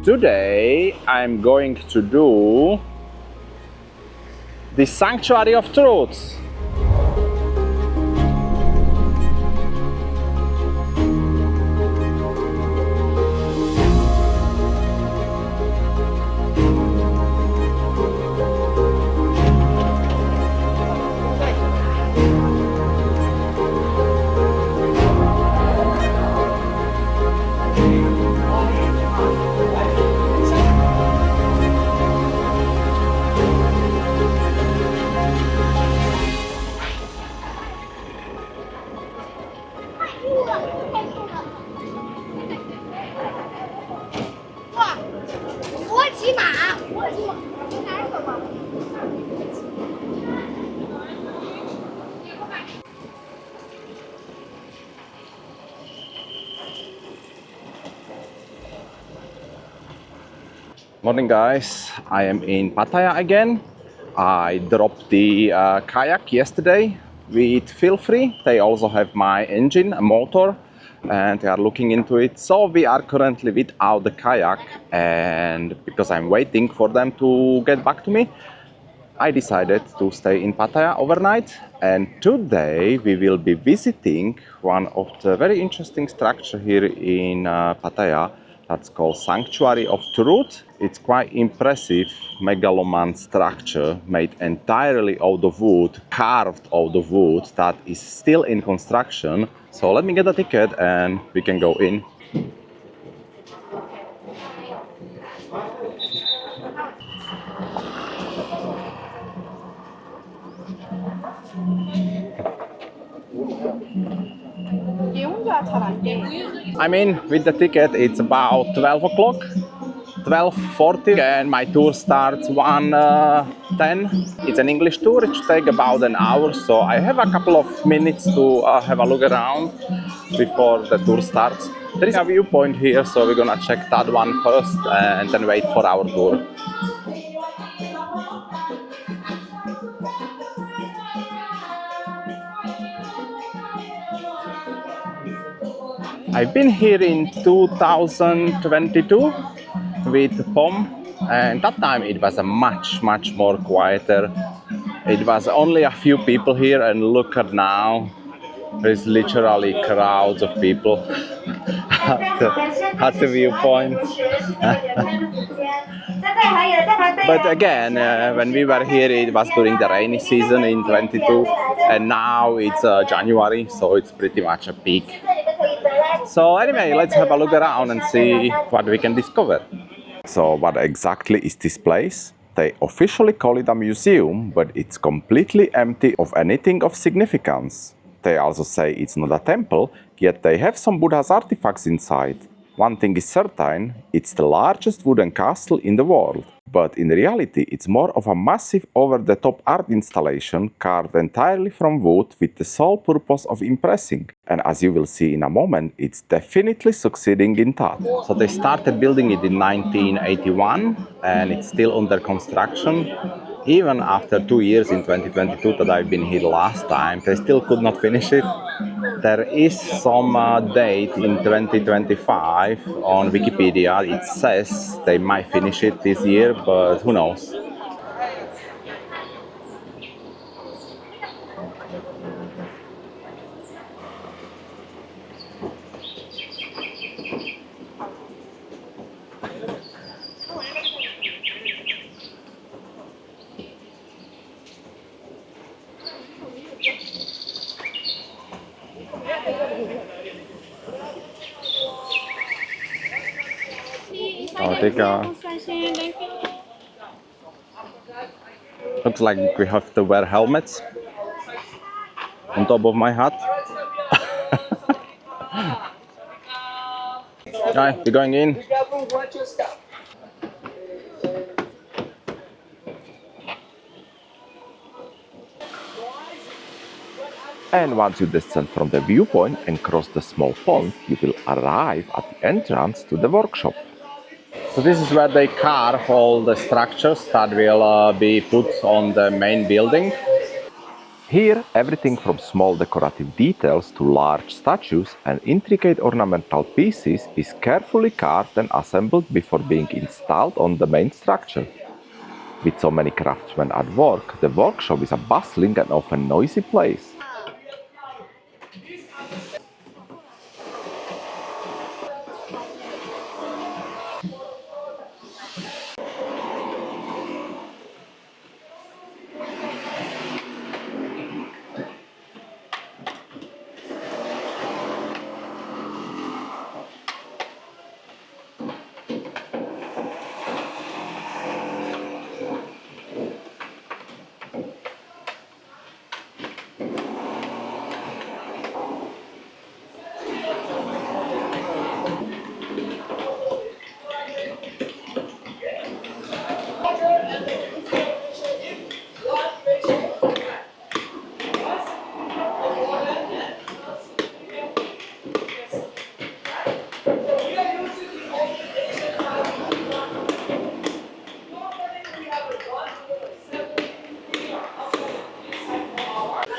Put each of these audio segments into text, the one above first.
Today I'm going to do the Sanctuary of Truth. Morning guys, I am in Pattaya again. I dropped the kayak yesterday with Feelfree. They also have my engine, a motor, and they are looking into it. So we are currently without the kayak, and because I'm waiting for them to get back to me, I decided to stay in Pattaya overnight. And today we will be visiting one of the very interesting structures here in Pattaya. That's called Sanctuary of Truth. It's quite impressive megaloman structure made entirely out of wood, carved out of wood, that is still in construction. So let me get a ticket and we can go in. I mean, with the ticket it's about 12 o'clock, 12:40, and my tour starts 1:10. It's an English tour. It should take about an hour, so I have a couple of minutes to have a look around before the tour starts. There is a viewpoint here, so we're gonna check that one first and then wait for our tour. I've been here in 2022 with POM, and that time it was a much more quieter. It was only a few people here, and look at now, there's literally crowds of people at the viewpoint. But again, when we were here it was during the rainy season in 22, and now it's January, so it's pretty much a peak. So anyway, let's have a look around and see what we can discover. So what exactly is this place? They officially call it a museum, but it's completely empty of anything of significance. They also say it's not a temple, yet they have some Buddha's artifacts inside. One thing is certain, it's the largest wooden castle in the world. But in reality, it's more of a massive over-the-top art installation carved entirely from wood with the sole purpose of impressing. And as you will see in a moment, it's definitely succeeding in that. So they started building it in 1981, and it's still under construction. Even after 2 years in 2022 that I've been here last time, they still could not finish it. There is some date in 2025 on Wikipedia. It says they might finish it this year, but who knows. Looks like we have to wear helmets on top of my hat. Right, we're going in. And once you descend from the viewpoint and cross the small pond, you will arrive at the entrance to the workshop. So this is where they carve all the structures that will be put on the main building. Here, everything from small decorative details to large statues and intricate ornamental pieces is carefully carved and assembled before being installed on the main structure. With so many craftsmen at work, the workshop is a bustling and often noisy place.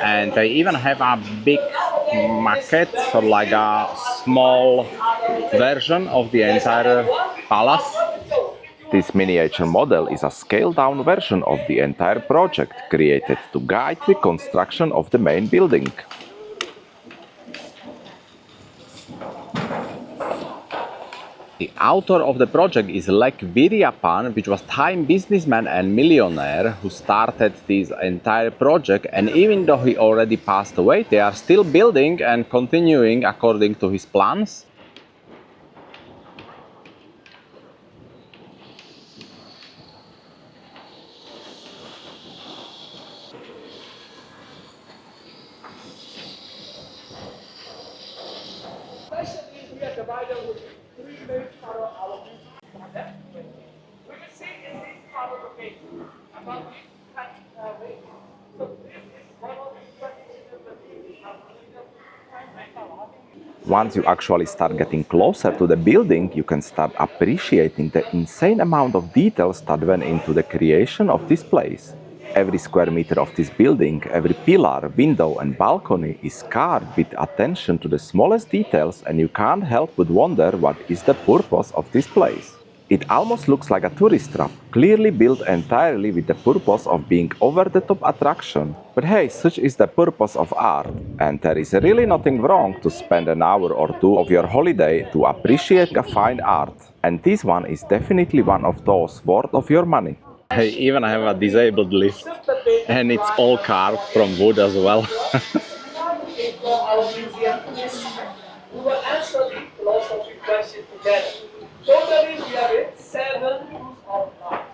And they even have a big maquette, or like a small version of the entire palace. This miniature model is a scaled-down version of the entire project, created to guide the construction of the main building. The author of the project is Lek Viriapan, which was Thai businessman and millionaire who started this entire project, and even though he already passed away, they are still building and continuing according to his plans. Once you actually start getting closer to the building, you can start appreciating the insane amount of details that went into the creation of this place. Every square meter of this building, every pillar, window and balcony is carved with attention to the smallest details, and you can't help but wonder what is the purpose of this place. It almost looks like a tourist trap, clearly built entirely with the purpose of being over-the-top attraction. But hey, such is the purpose of art, and there is really nothing wrong to spend an hour or two of your holiday to appreciate a fine art. And this one is definitely one of those worth of your money. Hey, even I have a disabled lift, and it's all carved from wood as well. We will answer the philosophy question together. Totally, we are in 7 rules of art.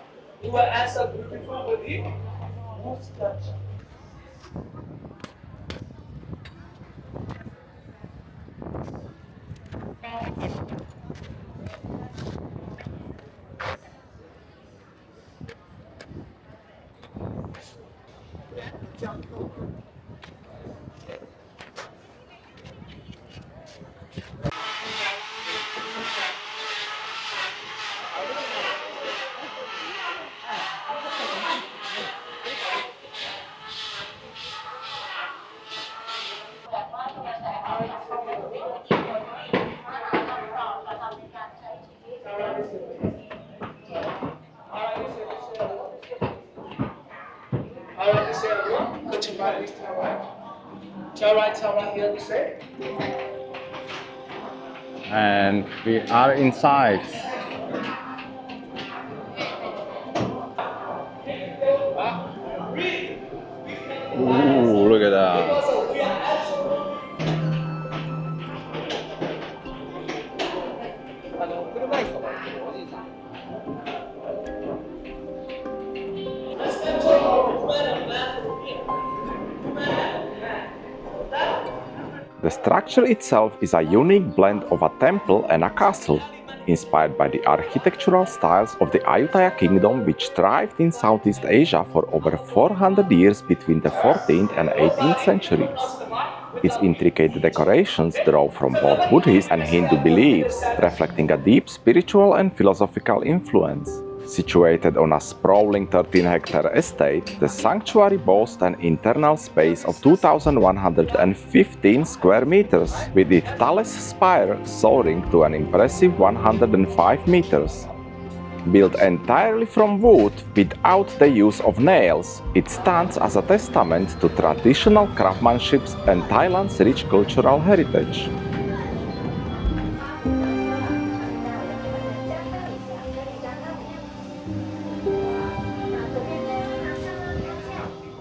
We will answer beautiful with the whoosh structure. And we are inside. Ooh, look at that. The structure itself is a unique blend of a temple and a castle, inspired by the architectural styles of the Ayutthaya kingdom, which thrived in Southeast Asia for over 400 years between the 14th and 18th centuries. Its intricate decorations draw from both Buddhist and Hindu beliefs, reflecting a deep spiritual and philosophical influence. Situated on a sprawling 13-hectare estate, the sanctuary boasts an internal space of 2,115 square meters, with its tallest spire soaring to an impressive 105 meters. Built entirely from wood without the use of nails, it stands as a testament to traditional craftsmanship and Thailand's rich cultural heritage.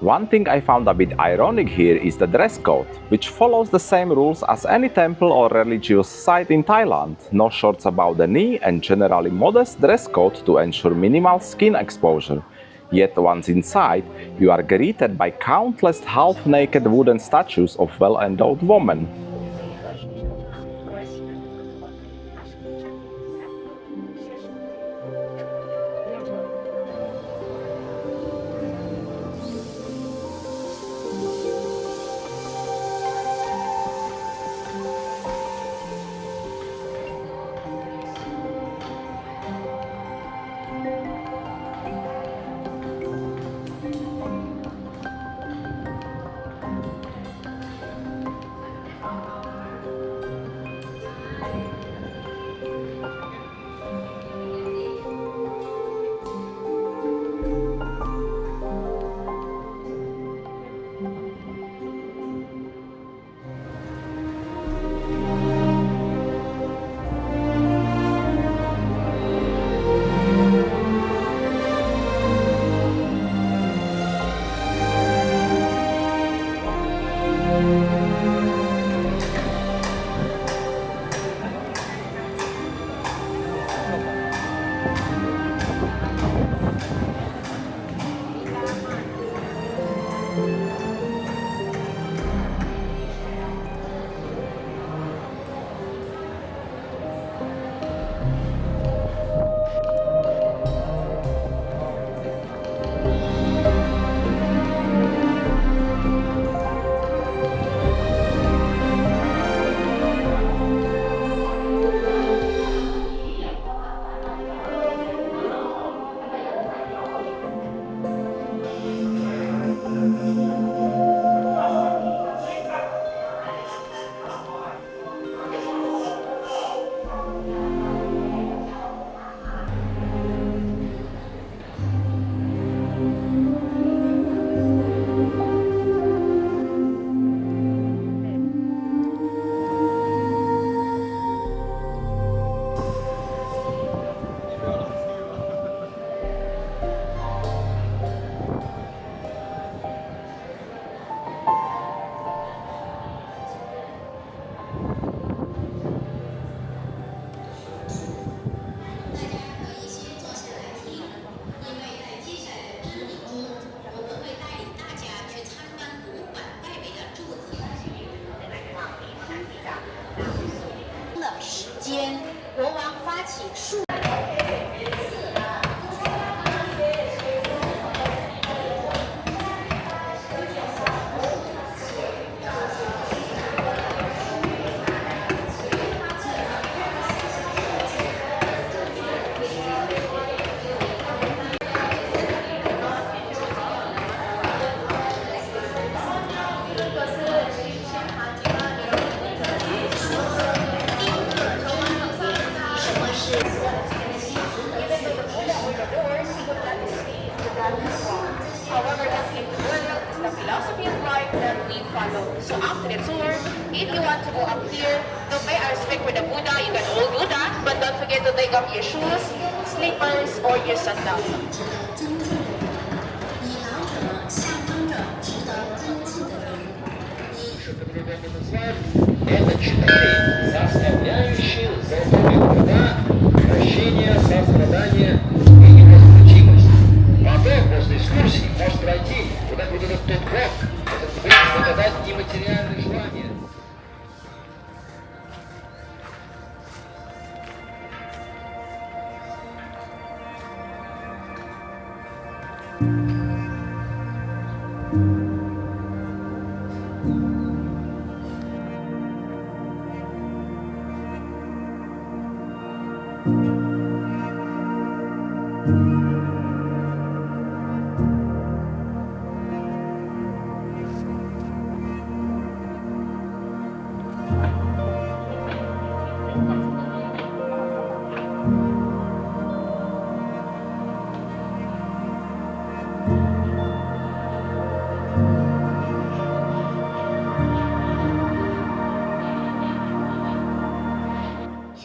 One thing I found a bit ironic here is the dress code, which follows the same rules as any temple or religious site in Thailand. No shorts above the knee and generally modest dress code to ensure minimal skin exposure. Yet once inside, you are greeted by countless half-naked wooden statues of well-endowed women. So after the tour, if you want to go up here, to pay our respect for the Buddha, you can all do that, but don't forget to take off your shoes, slippers, or your sandals. Это 4 составляющие золотого прощение, сострадание и невозмутимость. Потом, после экскурсии, может пройти куда-нибудь этот тот год, этот принц загадать нематериальные желания.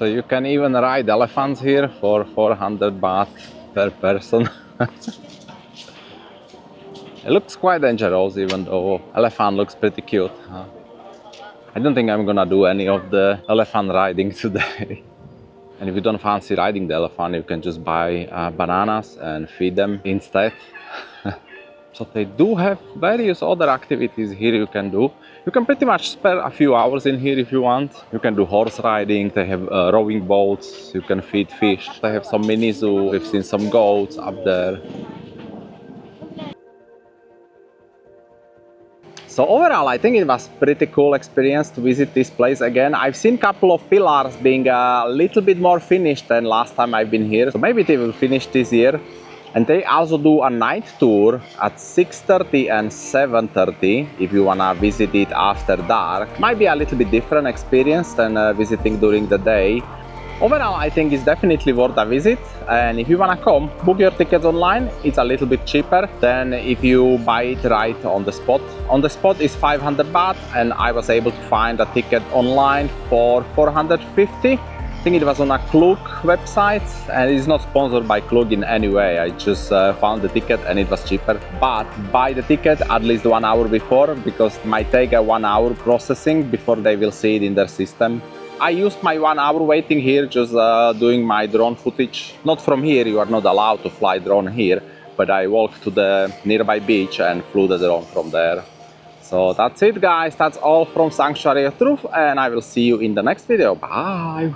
So you can even ride elephants here for 400 baht per person. It looks quite dangerous, even though elephant looks pretty cute. I don't think I'm gonna do any of the elephant riding today. And if you don't fancy riding the elephant, you can just buy bananas and feed them instead. So they do have various other activities here you can do. You can pretty much spare a few hours in here if you want. You can do horse riding, they have rowing boats, you can feed fish. They have some mini zoo, we've seen some goats up there. So overall, I think it was pretty cool experience to visit this place again. I've seen a couple of pillars being a little bit more finished than last time I've been here. So maybe they will finish this year. And they also do a night tour at 6:30 and 7:30 if you wanna visit it after dark. Might be a little bit different experience than visiting during the day. Overall, I think it's definitely worth a visit, and if you wanna come, book your tickets online. It's a little bit cheaper than if you buy it right on the spot. On the spot is 500 baht, and I was able to find a ticket online for 450. I think it was on a Klug website, and it's not sponsored by Klug in any way. I just found the ticket and it was cheaper. But buy the ticket at least 1 hour before, because it might take a 1 hour processing before they will see it in their system. I used my 1 hour waiting here, just doing my drone footage. Not from here, you are not allowed to fly drone here, but I walked to the nearby beach and flew the drone from there. So that's it, guys. That's all from Sanctuary of Truth, and I will see you in the next video. Bye!